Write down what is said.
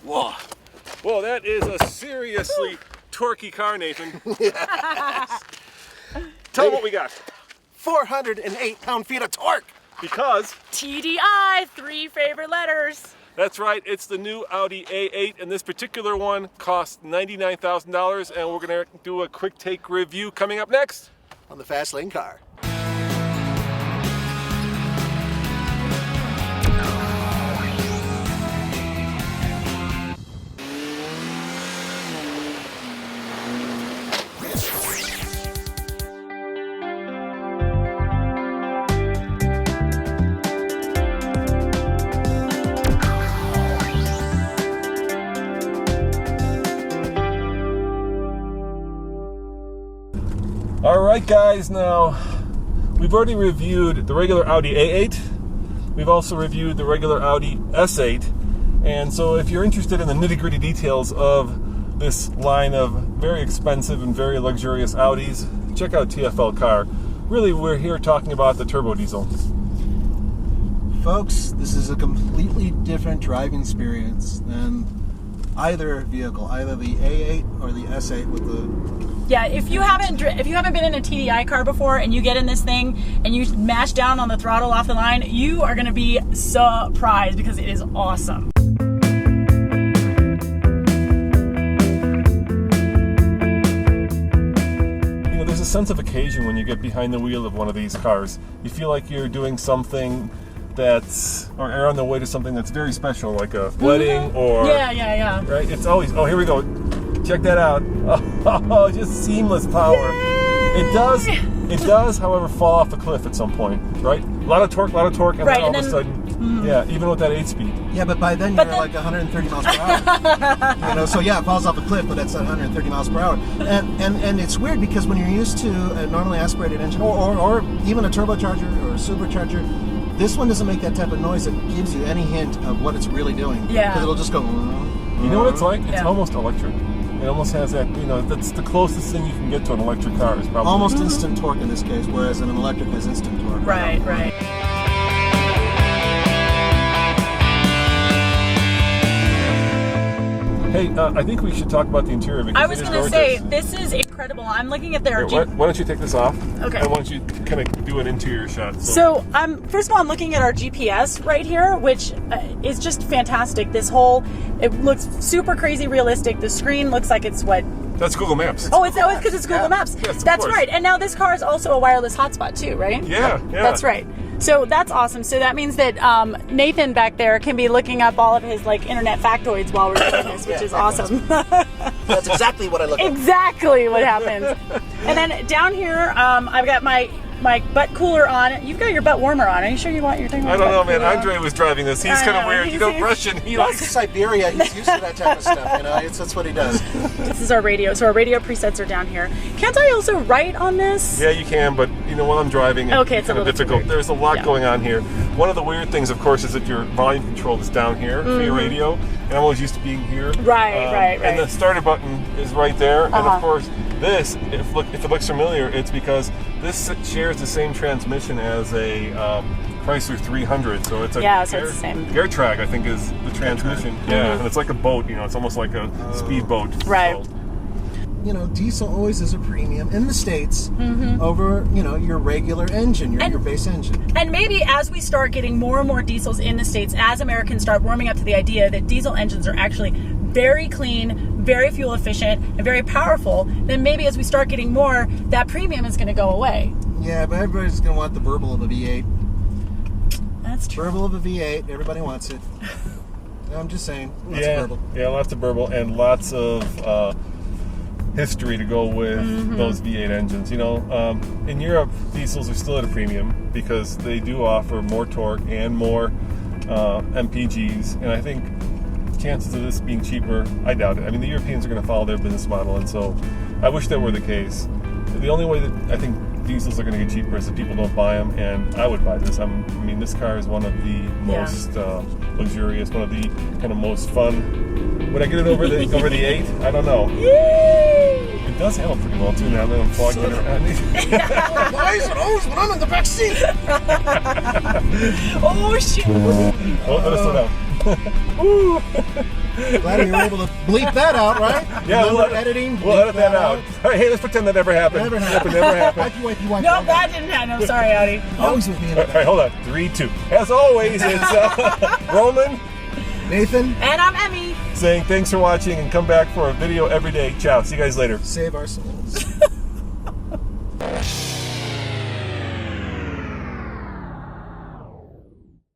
Whoa. Whoa, that is a seriously torquey car, Nathan. Yes. Tell them what we got. 408 pound-feet of torque. Because TDI, 3 favorite letters. that's right, it's the new Audi A8, and this particular one costs $99,000, and we're gonna do a quick take review coming up next On the fast lane car. All right, guys, now we've already reviewed the regular Audi A8. We've also reviewed the regular Audi S8. And so if you're interested in the nitty-gritty details of this line of very expensive and very luxurious Audis, check out TFL Car. Really, we're here talking about the turbo diesel. Folks, this is a completely different driving experience than either vehicle, either the A8 or the S8 with the... Yeah, if you haven't been in a TDI car before and you get in this thing and you mash down on the throttle off the line, you are going to be surprised because it is awesome. You know, there's a sense of occasion when you get behind the wheel of one of these cars. You feel like you're doing something that's, or you're on the way to something that's very special, like a wedding or... Yeah. Right? It's always, oh, here we go. Check that out. Oh, just seamless power. Yay! It does, however, fall off the cliff at some point, right? A lot of torque, and right, then all of a sudden, yeah, even with that 8-speed. Yeah, but by then you're like 130 miles per hour. You know, so yeah, it falls off a cliff, but that's 130 miles per hour. And it's weird because when you're used to a normally aspirated engine, or even a turbocharger or a supercharger, this one doesn't make that type of noise that gives you any hint of what it's really doing. Yeah. Because it'll just go... You know what it's like? It's Yeah. almost electric. It almost has that, you know, that's the closest thing you can get to an electric car. Is probably Almost instant torque in this case, whereas an electric has instant torque. Right. Hey, I think we should talk about the interior because I was it is going to gorgeous. say, this is incredible. I'm looking at their... Here, why don't you take this off? Okay. And why don't you kind of do an interior shot? So, first of all, I'm looking at our GPS right here, which is just fantastic. This whole, it looks super crazy realistic. The screen looks like it's what? That's Google Maps. Oh, it's because it's Google Maps. Yes, of That's course. right. And now this car is also a wireless hotspot too, right? Yeah. That's right. So that's awesome. So that means that Nathan back there can be looking up all of his like internet factoids while we're doing this, which is awesome. That's exactly what I look at. Exactly what happens. And then down here, I've got my butt cooler on. You've got your butt warmer on. Are you sure you want your thing on? I don't know, man. Andre was driving this. He's I kind of know. weird. You know, He's- Russian. He He's likes... Siberia. He's used to that type of stuff. You know, that's what he does. This is our radio. So our radio presets are down here. Can't I also write on this? Yeah, you can, but you know, while I'm driving, Okay, it's a kind of little too difficult. weird. There's a lot Yeah. going on here. One of the weird things, of course, is that your volume control is down here for your radio, and I'm always used to being here. Right. And the starter button is right there, and Uh-huh. of course, this, if it looks familiar, it's because this shares the same transmission as a Chrysler 300, so it's a so it's the same. Air Track, I think, is the transmission. Yeah, and it's like a boat. You know, it's almost like a speedboat. Right. So, You know, diesel always is a premium in the States over, you know, your regular engine, your base engine. And maybe as we start getting more and more diesels in the States, as Americans start warming up to the idea that diesel engines are actually very clean, very fuel efficient, and very powerful, then maybe as we start getting more, that premium is going to go away. Yeah, but everybody's going to want the burble of a V8. That's true. Burble of a V8, everybody wants it. I'm just saying, lots of burble. Yeah, lots of burble and lots of history to go with those V8 engines. You know, in Europe, diesels are still at a premium because they do offer more torque and more MPGs, and I think chances of this being cheaper, I doubt it. I mean, the Europeans are going to follow their business model, and so I wish that were the case. The only way that I think diesels are going to get cheaper is if people don't buy them, and I would buy this. I mean, this car is one of the most luxurious, one of the kind of most fun. Would I get it over the 8? I don't know. Yay! It does handle pretty well too now that I'm plugged in. Why is it always when I'm in the back seat? Oh shit! Oh, let us slow down. Glad we were able to bleep that out, right? Yeah, Remember editing. We'll bleep edit that out. All right, hey, let's pretend that never happened. Never Yep, happened. it never happened. Wipey. No, that didn't happen. I'm sorry, Audi. Always with me in All the right, hold on. 3, 2. As always, it's Roman Nathan, And I'm Emmy. saying thanks for watching and come back for a video every day. Ciao. See you guys later. save our souls.